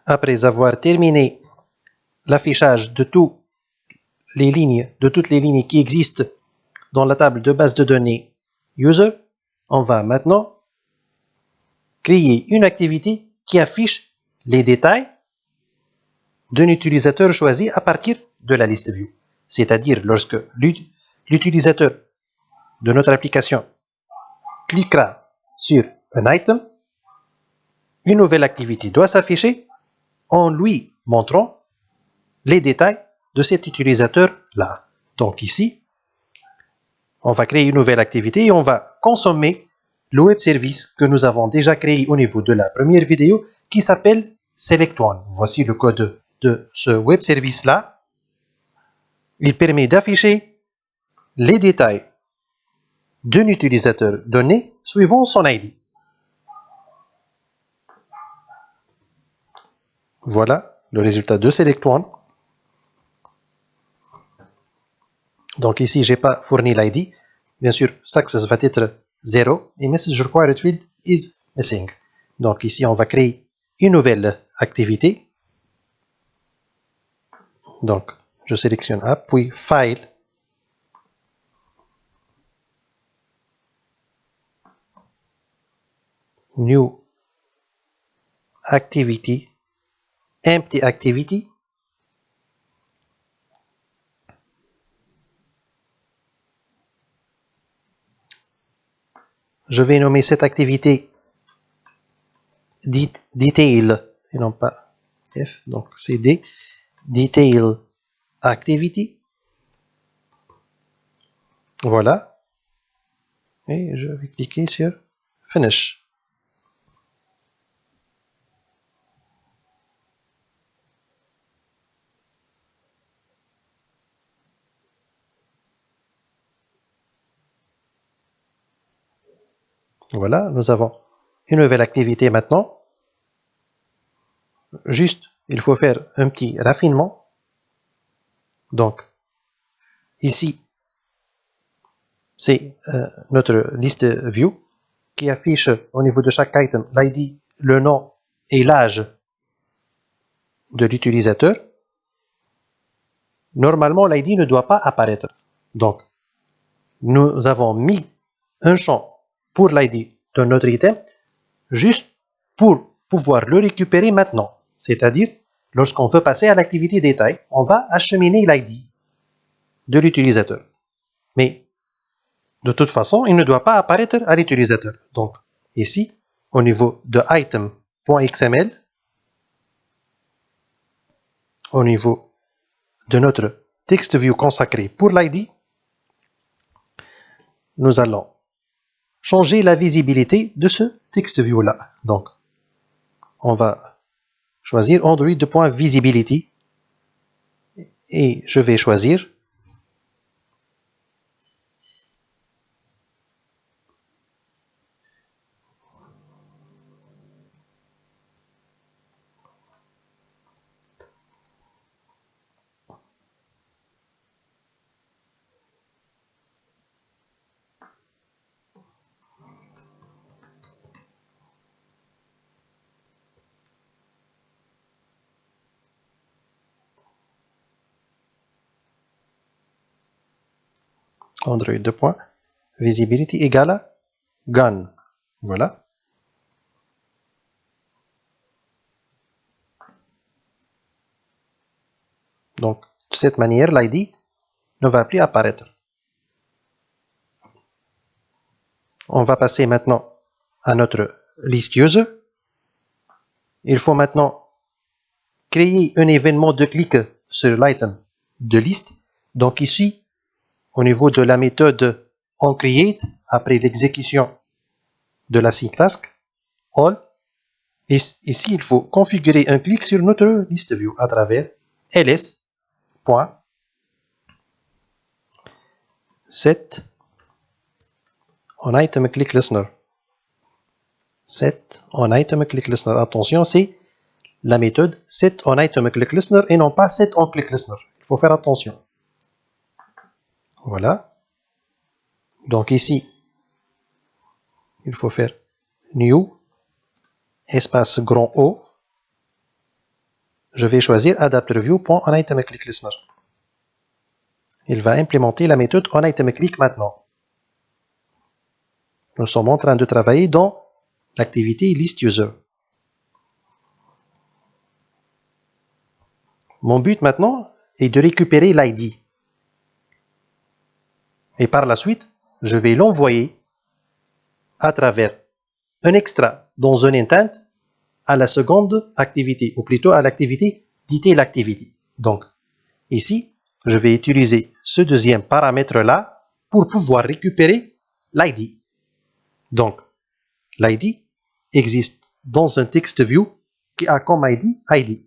Après avoir terminé l'affichage de toutes les lignes qui existent dans la table de base de données user, on va maintenant créer une activité qui affiche les détails d'un utilisateur choisi à partir de la liste view. C'est-à-dire lorsque l'utilisateur de notre application cliquera sur un item, une nouvelle activité doit s'afficher en lui montrant les détails de cet utilisateur-là. Donc ici, on va créer une nouvelle activité et on va consommer le web service que nous avons déjà créé au niveau de la première vidéo qui s'appelle SelectOne. Voici le code de ce web service-là. Il permet d'afficher les détails d'un utilisateur donné suivant son ID. Voilà le résultat de SelectOne. Donc ici, je n'ai pas fourni l'ID. Bien sûr, success va être 0 et message required field is missing. Donc ici, on va créer une nouvelle activité. Donc, je sélectionne App, puis File. New Activity. Empty Activity. Je vais nommer cette activité Detail et non pas F. Donc, c'est D. Detail Activity. Voilà. Et je vais cliquer sur Finish. Voilà, nous avons une nouvelle activité maintenant. Juste, il faut faire un petit raffinement. Donc, ici, c'est notre liste view qui affiche au niveau de chaque item l'ID, le nom et l'âge de l'utilisateur. Normalement, l'ID ne doit pas apparaître. Donc, nous avons mis un champ pour l'ID de notre item juste pour pouvoir le récupérer maintenant. C'est-à-dire, lorsqu'on veut passer à l'activité détail, on va acheminer l'ID de l'utilisateur. Mais de toute façon, il ne doit pas apparaître à l'utilisateur. Donc, ici, au niveau de item.xml, au niveau de notre text view consacré pour l'ID, nous allons changer la visibilité de ce text view là. Donc, on va choisir Android.visibility et je vais choisir Android.visibility égale à Gun. Voilà. Donc, de cette manière, l'ID ne va plus apparaître. On va passer maintenant à notre liste user. Il faut maintenant créer un événement de clic sur l'item de liste. Donc ici, au niveau de la méthode onCreate, après l'exécution de la syntaxe all, ici il faut configurer un clic sur notre liste view à travers ls.set on item click listener. Set on item click listener. Attention, c'est la méthode set on item click listener et non pas set on click listener. Il faut faire attention. Voilà. Donc ici, il faut faire new espace grand O je vais choisir AdapterView.onItemClickListener. Il va implémenter la méthode onItemClick maintenant. Nous sommes en train de travailler dans l'activité ListUser. Mon but maintenant est de récupérer l'ID. Et par la suite, je vais l'envoyer à travers un extra dans un intent à la seconde activité, ou plutôt à l'activité DetailActivity. Donc, ici, je vais utiliser ce deuxième paramètre-là pour pouvoir récupérer l'ID. Donc, l'ID existe dans un TextView qui a comme ID.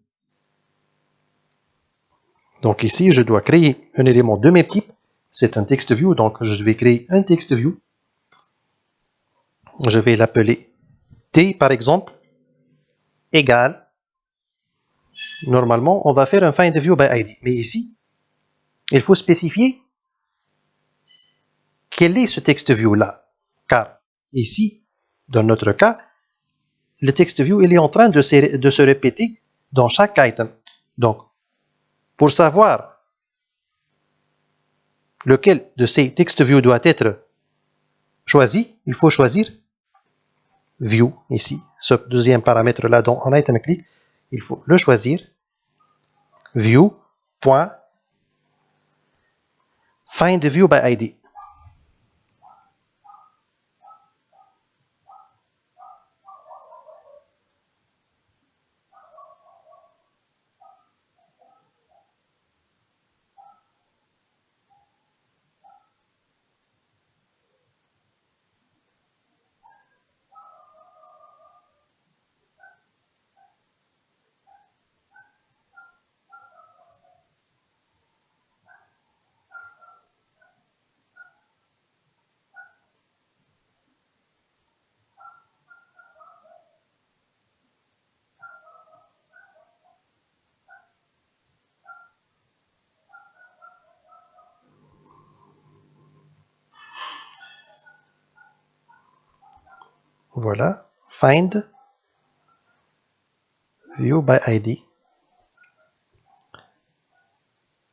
Donc ici, je dois créer un élément de même type. C'est un TextView, donc je vais créer un TextView. Je vais l'appeler T, par exemple, égale. Normalement, on va faire un FindViewById. Mais ici, il faut spécifier quel est ce TextView-là. Car ici, dans notre cas, le TextView il est en train de se répéter dans chaque item. Donc, pour savoir lequel de ces TextViews doit être choisi, il faut choisir View ici, ce deuxième paramètre là dans onItemClick, il faut le choisir View.FindViewById. Voilà, FindViewById.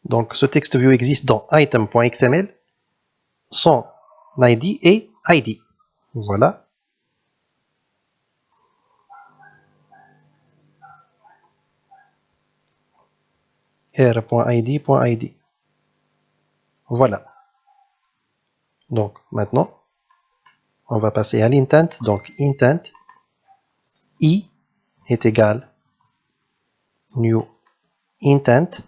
Donc, ce TextView existe dans item.xml, son ID et ID. Voilà. r.id.id. Voilà. Donc, maintenant, on va passer à l'intent. Donc, intent, i est égal new intent.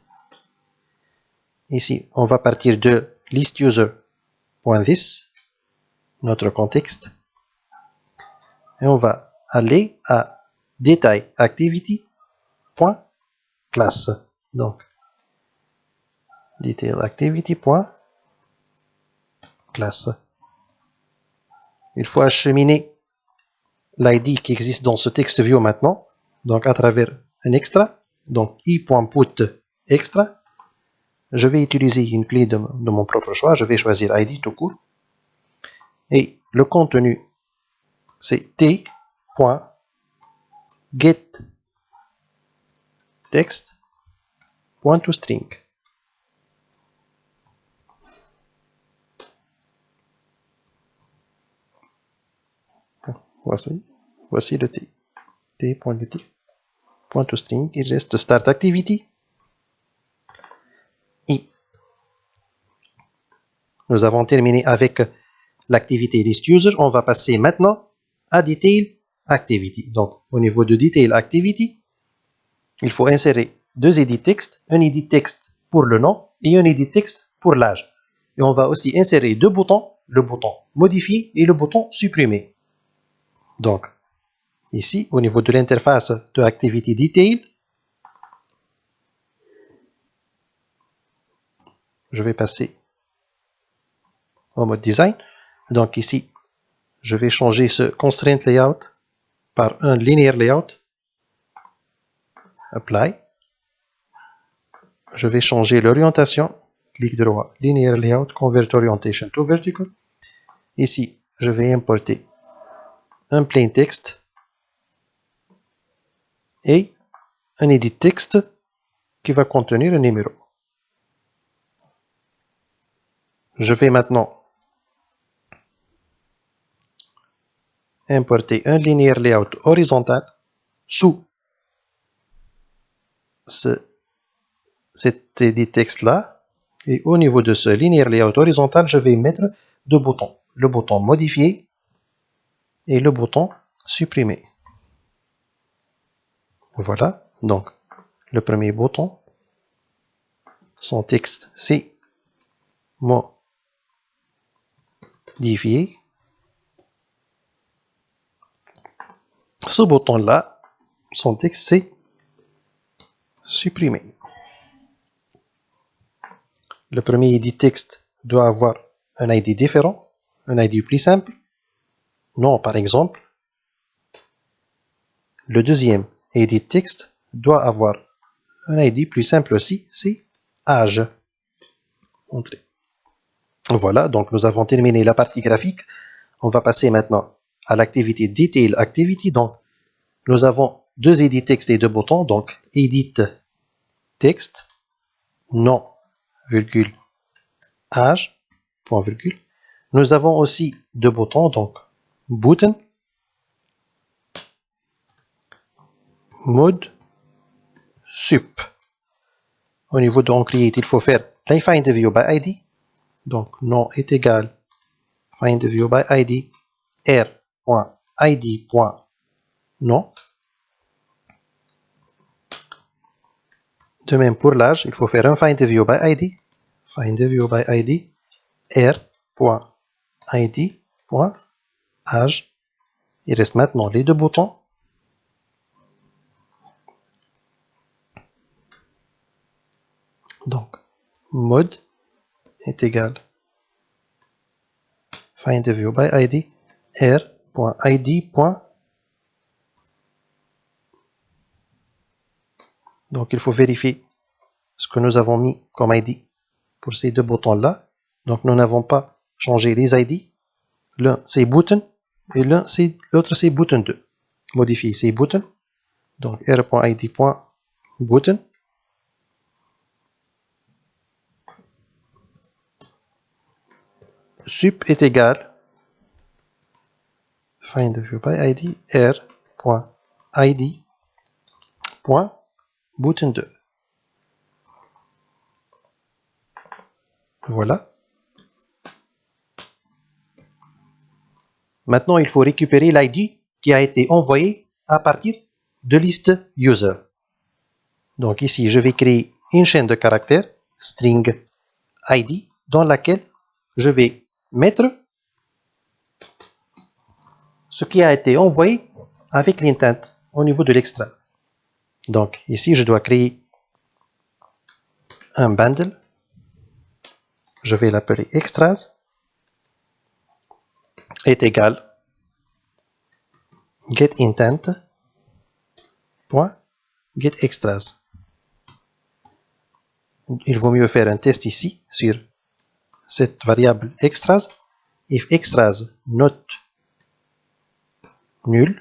Ici, on va partir de ListUser.this, notre contexte, et on va aller à DetailActivity.class. Donc, DetailActivity.class. Il faut acheminer l'ID qui existe dans ce TextView maintenant, donc à travers un extra, donc i.put extra. Je vais utiliser une clé de mon propre choix, je vais choisir ID tout court. Et le contenu, c'est t.getText.toString. Voici le T. T.getText.toString. Il reste Start Activity. I. Nous avons terminé avec l'activité ListUser. On va passer maintenant à DetailActivity. Donc, au niveau de DetailActivity, il faut insérer deux edit text, un edit text pour le nom et un edit text pour l'âge. Et on va aussi insérer deux boutons, le bouton modifier et le bouton supprimer. Donc, ici, au niveau de l'interface de Activity Detail, je vais passer au mode design. Donc ici, je vais changer ce constraint layout par un linear layout. Apply. Je vais changer l'orientation. Clic droit, linear layout, convert orientation to vertical. Ici, je vais importer un plain text et un edit text qui va contenir un numéro. Je vais maintenant importer un linéaire layout horizontal sous cet edit texte-là. Et au niveau de ce linéaire layout horizontal, je vais mettre deux boutons. Le bouton modifier et le bouton supprimer. Voilà. Donc, le premier bouton, son texte, c'est modifier. Ce bouton-là, son texte, c'est supprimer. Le premier edit texte doit avoir un ID différent, un ID plus simple. Non, par exemple. Le deuxième edit texte doit avoir un ID plus simple aussi, c'est âge. Entrée. Voilà, donc nous avons terminé la partie graphique. On va passer maintenant à l'activité Detail Activity. Donc, nous avons deux edit texte et deux boutons. Donc, edit texte, nom, virgule, âge, point virgule. Nous avons aussi deux boutons, donc button, mode, sup. Au niveau de onCreate, il faut faire find_view by ID. Donc, nom est égal find_view by ID r.id.nom. De même pour l'âge, il faut faire un find_view by ID. Find_view by ID r.id.âge. Il reste maintenant les deux boutons. Donc, mode est égal find_view by ID r.id. Donc, il faut vérifier ce que nous avons mis comme ID pour ces deux boutons-là. Donc, nous n'avons pas changé les ID. L'un, c'est button, et l'autre, c'est button 2. Modifier, c'est button. Donc, r.id.button. Sup est égal find_view by ID r.id.button 2. Voilà. Maintenant, il faut récupérer l'ID qui a été envoyé à partir de liste user. Donc ici, je vais créer une chaîne de caractères string ID dans laquelle je vais mettre ce qui a été envoyé avec l'intent au niveau de l'extra. Donc ici, je dois créer un bundle. Je vais l'appeler extras est égal getIntent.getExtras. Il vaut mieux faire un test ici sur cette variable extras. If extras not nul,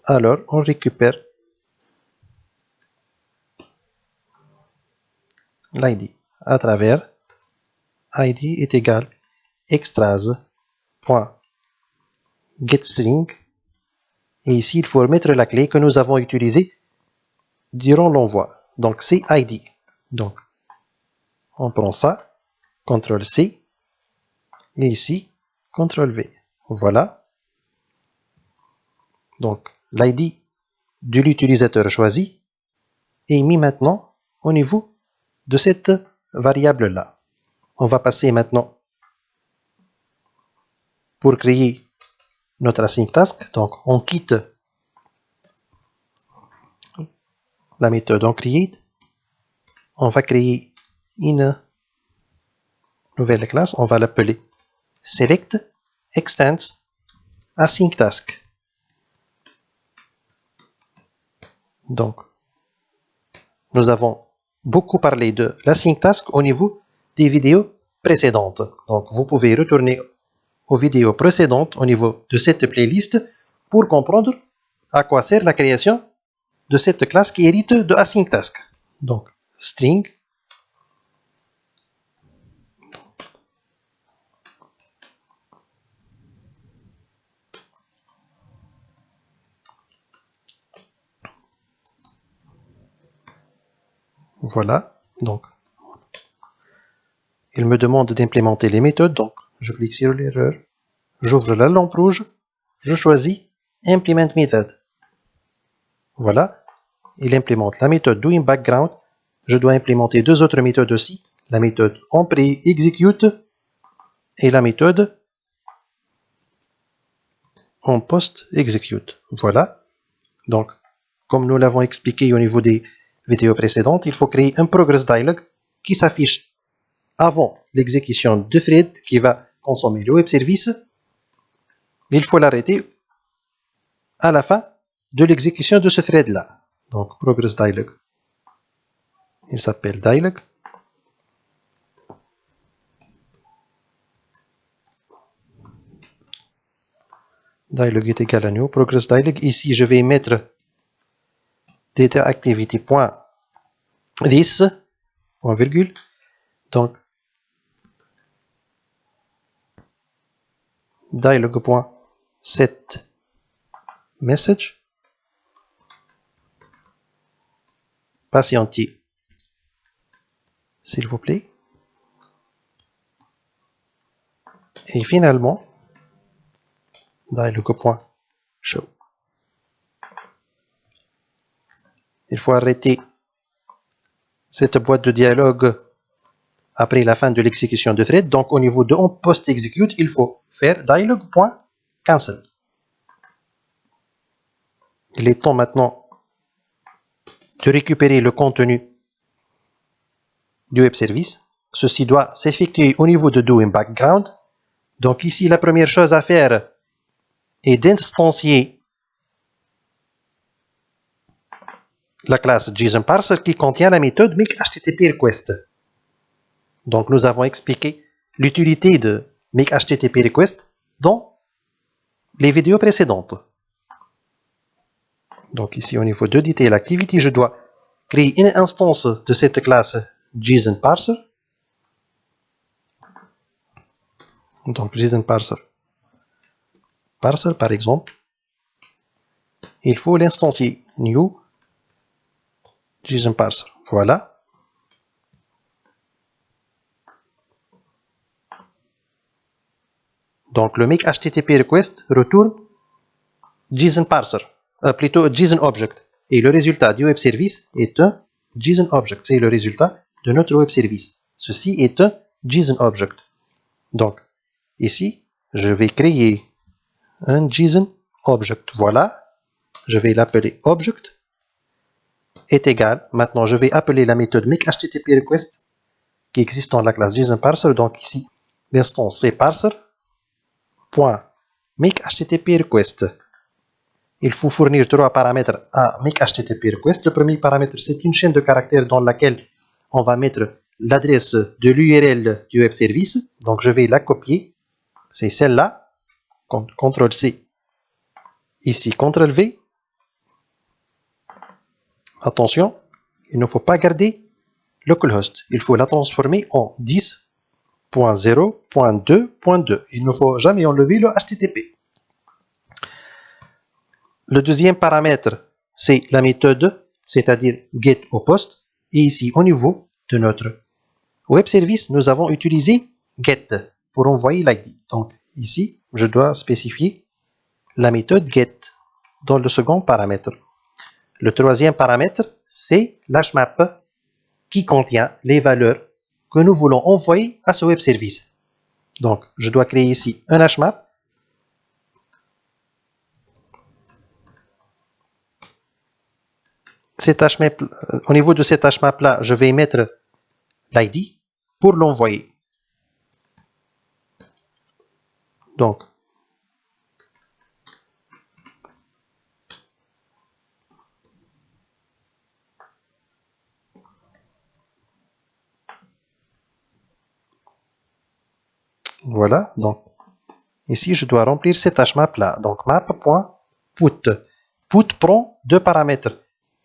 alors on récupère l'ID à travers ID est égal extras.getString. Et ici, il faut remettre la clé que nous avons utilisée durant l'envoi. Donc, c'est ID. Donc, on prend ça, CTRL-C, et ici, CTRL-V. Voilà. Donc, l'ID de l'utilisateur choisi est mis maintenant au niveau de cette variable-là. On va passer maintenant pour créer notre async task. Donc, on quitte la méthode onCreate. On va créer une nouvelle classe. On va l'appeler select extends async task. Donc, nous avons beaucoup parlé de l'async task au niveau des vidéos précédentes. Donc, vous pouvez retourner aux vidéos précédentes au niveau de cette playlist pour comprendre à quoi sert la création de cette classe qui hérite de async_task. Donc, string. Voilà. Donc, il me demande d'implémenter les méthodes. Donc, je clique sur l'erreur. J'ouvre la lampe rouge. Je choisis Implement Method. Voilà. Il implémente la méthode doInBackground. Je dois implémenter deux autres méthodes aussi. La méthode onPre_execute et la méthode onPost_execute. Voilà. Donc, comme nous l'avons expliqué au niveau des vidéos précédentes, il faut créer un progress dialog qui s'affiche avant l'exécution de thread qui va consommer le web service. Il faut l'arrêter à la fin de l'exécution de ce thread-là. Donc, progress dialog. Il s'appelle dialog. Dialog est égal à new. Progress dialog. Ici, je vais mettre dataActivity.this, point virgule. Donc, dialog.setMessage. Patientier, s'il vous plaît. Et finalement, dialog.show. Il faut arrêter cette boîte de dialogue après la fin de l'exécution de thread. Donc, au niveau de onPost_execute, il faut faire dialog.cancel. Il est temps maintenant de récupérer le contenu du web service. Ceci doit s'effectuer au niveau de doInBackground. Donc ici, la première chose à faire est d'instancier la classe JSON_parser qui contient la méthode makeHTTP_request. Donc nous avons expliqué l'utilité de makeHTTP_request dans les vidéos précédentes. Donc ici, au niveau de Detail Activity, je dois créer une instance de cette classe JSON_parser. Donc JSON_parser parser par exemple. Il faut l'instancier new JSON_parser. Voilà. Donc le make HTTP request retourne JSON_parser, plutôt JSON_object. Et le résultat du web service est un JSON_object. C'est le résultat de notre web service. Ceci est un JSON_object. Donc ici, je vais créer un JSON_object. Voilà. Je vais l'appeler object est égal. Maintenant, je vais appeler la méthode makeHTTP_request qui existe dans la classe JSON_parser. Donc ici, l'instance c'est parser.makeHTTP_request. Il faut fournir trois paramètres à makeHTTP_request. Le premier paramètre, c'est une chaîne de caractères dans laquelle on va mettre l'adresse de l'URL du web service. Donc je vais la copier. C'est celle-là. CTRL-C. Ici, CTRL-V. Attention, il ne faut pas garder localhost. Il faut la transformer en 10.0.2.2. Il ne faut jamais enlever le HTTP. Le deuxième paramètre, c'est la méthode, c'est-à-dire get au poste. Et ici, au niveau de notre web service, nous avons utilisé get pour envoyer l'ID. Donc ici, je dois spécifier la méthode get dans le second paramètre. Le troisième paramètre, c'est l'HMAP qui contient les valeurs que nous voulons envoyer à ce web service. Donc, je dois créer ici un HMAP. Au niveau de cet HMAP-là, je vais mettre l'ID pour l'envoyer. Donc, voilà. Donc, ici, je dois remplir cet HMAP-là. Donc, map.put. Put prend deux paramètres.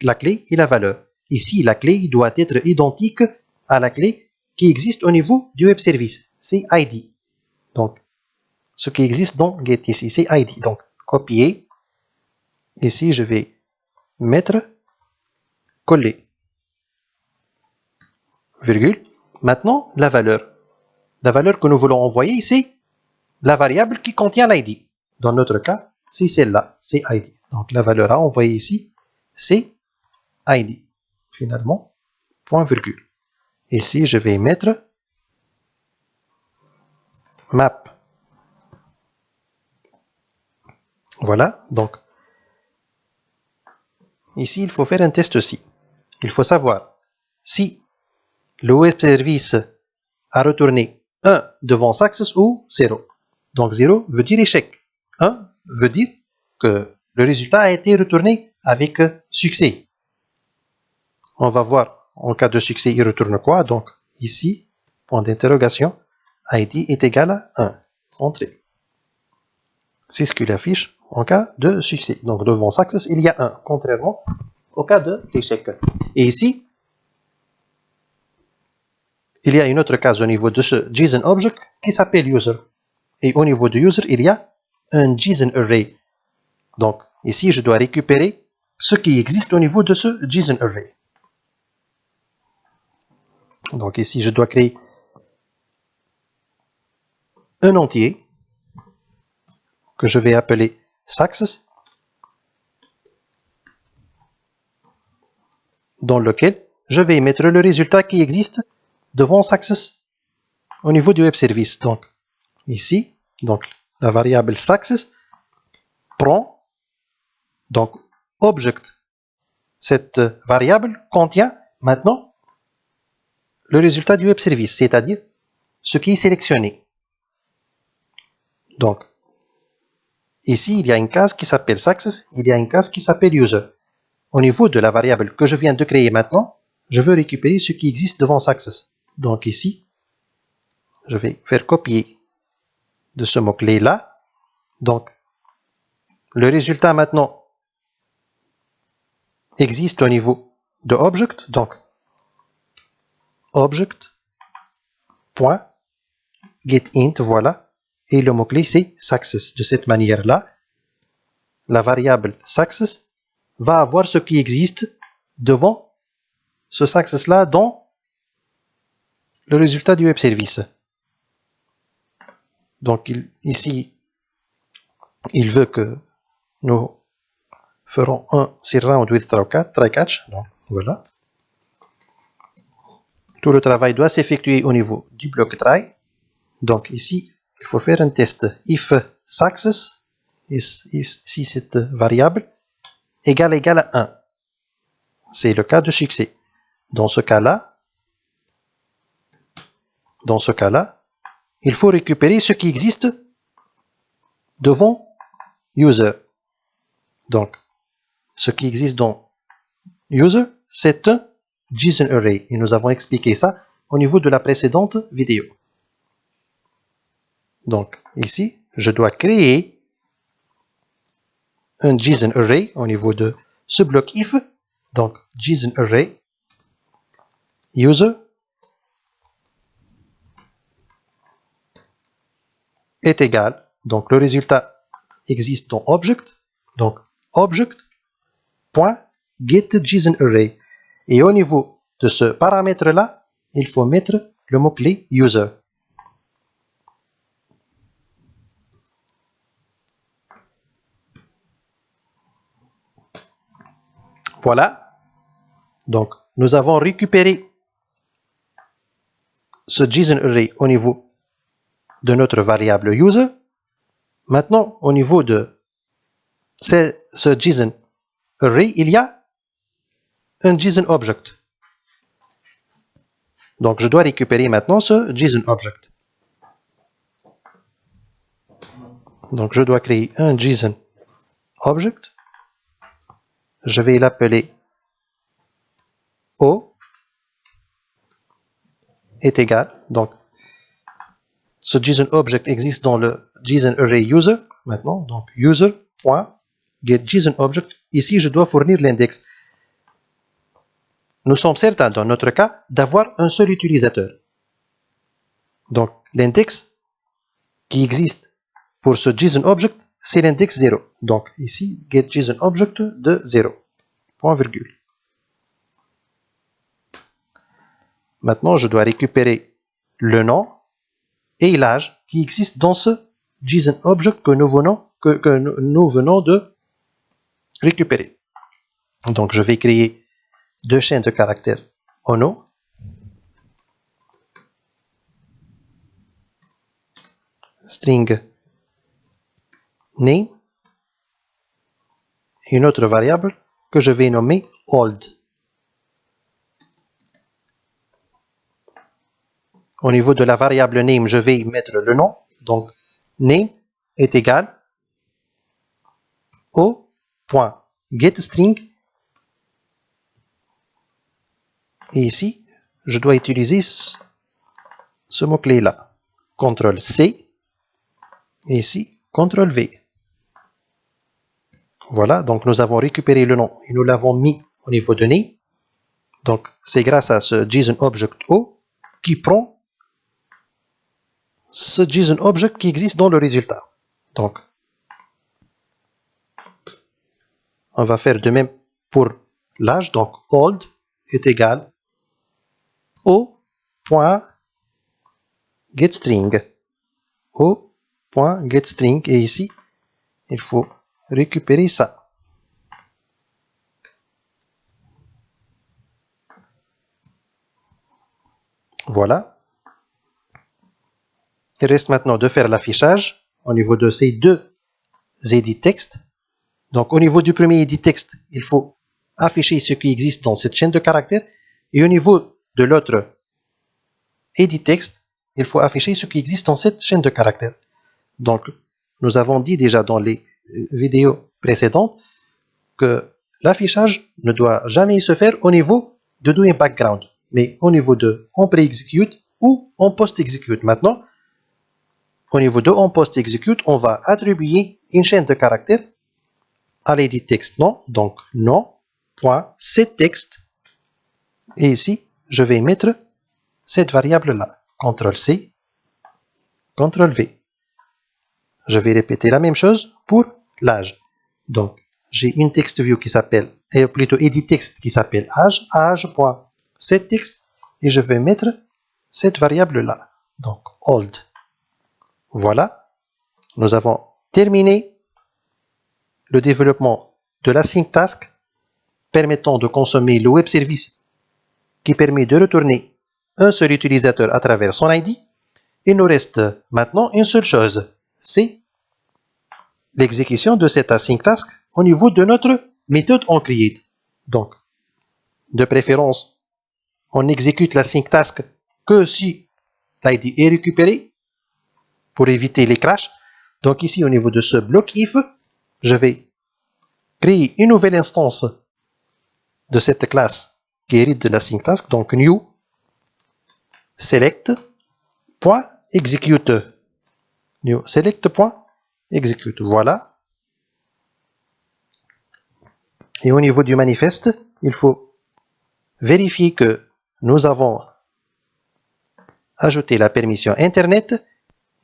la clé et la valeur. Ici, la clé doit être identique à la clé qui existe au niveau du web service. C'est ID. Donc, ce qui existe dans get ici, c'est ID. Donc, copier. Ici, je vais mettre coller. Virgule. Maintenant, la valeur. La valeur que nous voulons envoyer, c'est la variable qui contient l'ID. Dans notre cas, c'est celle-là, c'est ID. Donc, la valeur à envoyer ici, c'est ID. Finalement, point virgule. Ici, je vais mettre map. Voilà, donc, ici, il faut faire un test aussi. Il faut savoir si le web service a retourné 1 devant success ou 0. Donc 0 veut dire échec. 1 veut dire que le résultat a été retourné avec succès. On va voir en cas de succès, il retourne quoi. Donc ici, point d'interrogation, ID est égal à 1. Entrée. C'est ce qu'il affiche en cas de succès. Donc devant success, il y a 1, contrairement au cas d'échec. Et ici, il y a une autre case au niveau de ce JSON object qui s'appelle user. Et au niveau de user, il y a un JSON array. Donc, ici, je dois récupérer ce qui existe au niveau de ce JSON array. Donc, ici, je dois créer un entier que je vais appeler success, dans lequel je vais mettre le résultat qui existe devant success au niveau du web service. Donc, ici, donc, la variable success prend, donc, object. Cette variable contient maintenant le résultat du web service, c'est-à-dire ce qui est sélectionné. Donc, ici, il y a une case qui s'appelle success, il y a une case qui s'appelle user. Au niveau de la variable que je viens de créer maintenant, je veux récupérer ce qui existe devant success. Donc ici, je vais faire copier de ce mot-clé là. Donc, le résultat maintenant existe au niveau de object. Donc, object.getInt, voilà. Et le mot-clé, c'est success. De cette manière-là, la variable success va avoir ce qui existe devant ce success-là dans le résultat du web service. Donc ici, il veut que nous ferons un surround with try catch. Donc voilà. Tout le travail doit s'effectuer au niveau du bloc try. Donc ici, il faut faire un test if success, si cette variable égale à 1. C'est le cas de succès. Dans ce cas-là, il faut récupérer ce qui existe devant user. Donc, ce qui existe dans user, c'est un JSON array. Et nous avons expliqué ça au niveau de la précédente vidéo. Donc, ici, je dois créer un JSON array au niveau de ce bloc if. Donc, JSON array user est égal. Donc, le résultat existe dans object. Donc, object.getJSONArray. Et au niveau de ce paramètre-là, il faut mettre le mot-clé user. Voilà. Donc, nous avons récupéré ce JSON array au niveau de notre variable user. Maintenant, au niveau de ce JSON array, il y a un JSON object. Donc, je dois récupérer maintenant ce JSON object. Donc, je dois créer un JSON object. Je vais l'appeler O est égal. Donc, ce JSON object existe dans le JSON array user. Maintenant, donc user.getJSONObject. Ici, je dois fournir l'index. nous sommes certains dans notre cas d'avoir un seul utilisateur. Donc l'index qui existe pour ce JSON-Object, c'est l'index 0. Donc ici, getJSON-Object de 0. Point virgule. Maintenant, je dois récupérer le nom et l'âge qui existent dans ce JSON-Object que nous venons de récupérer. Donc je vais créer deux chaînes de caractères au nom. String name. Une autre variable que je vais nommer old. Au niveau de la variable name, je vais mettre le nom. Donc, name est égal au point getString. Et ici, je dois utiliser ce mot-clé-là. CTRL-C. Et ici, CTRL-V. Voilà, donc nous avons récupéré le nom et nous l'avons mis au niveau de name. Donc, c'est grâce à ce JSON-Object O qui prend ce JSON-Object qui existe dans le résultat. Donc, on va faire de même pour l'âge. Donc, old est égal au point getString. Au point getString. Et ici, il faut récupérer ça. Voilà. Il reste maintenant de faire l'affichage au niveau de ces deux edit text. Donc, au niveau du premier edit text, il faut afficher ce qui existe dans cette chaîne de caractères. Et au niveau de l'autre edit text, il faut afficher ce qui existe dans cette chaîne de caractères. Donc, nous avons dit déjà dans les vidéos précédentes que l'affichage ne doit jamais se faire au niveau de doing background, mais au niveau de on pré-execute ou on post-execute. Maintenant, au niveau de on post-execute, on va attribuer une chaîne de caractères à l'edit text nom, donc nom.setText. Et ici, je vais mettre cette variable-là. CTRL-C, CTRL-V. Je vais répéter la même chose pour l'âge. Donc, j'ai une text view qui s'appelle, et plutôt edit text qui s'appelle âge, âge.setText, et je vais mettre cette variable-là. Donc, old. Voilà. Nous avons terminé le développement de l'async task permettant de consommer le web service qui permet de retourner un seul utilisateur à travers son ID. Il nous reste maintenant une seule chose, c'est l'exécution de cet async task au niveau de notre méthode onCreate. Donc, de préférence, on exécute l'async task que si l'ID est récupéré pour éviter les crashs. Donc ici, au niveau de ce bloc if, je vais créer une nouvelle instance de cette classe qui hérite de l'async task. Donc new select.execute. New select.execute. Voilà. Et au niveau du manifeste, il faut vérifier que nous avons ajouté la permission Internet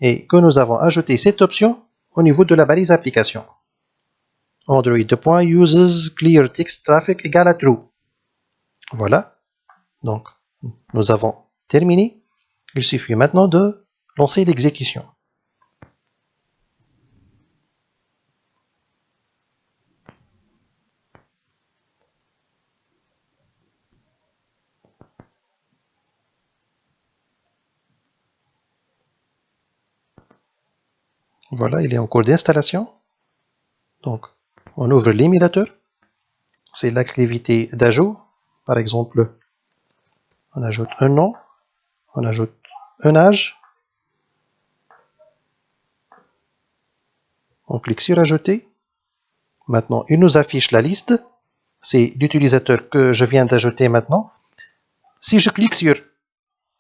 et que nous avons ajouté cette option au niveau de la balise application. Android.uses clear text traffic égale à true. Voilà. Donc, nous avons terminé. Il suffit maintenant de lancer l'exécution. Voilà, il est en cours d'installation. Donc, on ouvre l'émulateur. C'est l'activité d'ajout. Par exemple, on ajoute un nom, on ajoute un âge. On clique sur ajouter. Maintenant, il nous affiche la liste. C'est l'utilisateur que je viens d'ajouter maintenant. Si je clique sur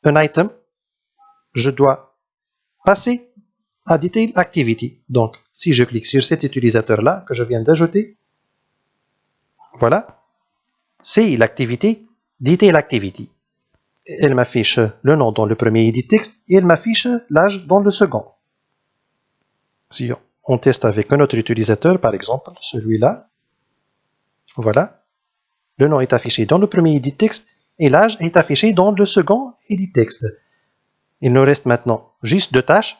un item, je dois passer à Detail Activity. Donc, si je clique sur cet utilisateur-là que je viens d'ajouter, voilà, c'est l'activité Detail Activity. Elle m'affiche le nom dans le premier edit text et elle m'affiche l'âge dans le second. Si on teste avec un autre utilisateur, par exemple celui-là, voilà, le nom est affiché dans le premier edit text et l'âge est affiché dans le second edit text. Il nous reste maintenant juste deux tâches.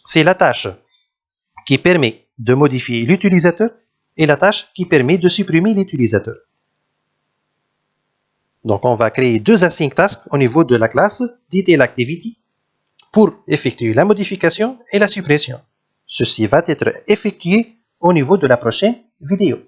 C'est la tâche qui permet de modifier l'utilisateur et la tâche qui permet de supprimer l'utilisateur. Donc on va créer deux async tasks au niveau de la classe Detail Activity pour effectuer la modification et la suppression. Ceci va être effectué au niveau de la prochaine vidéo.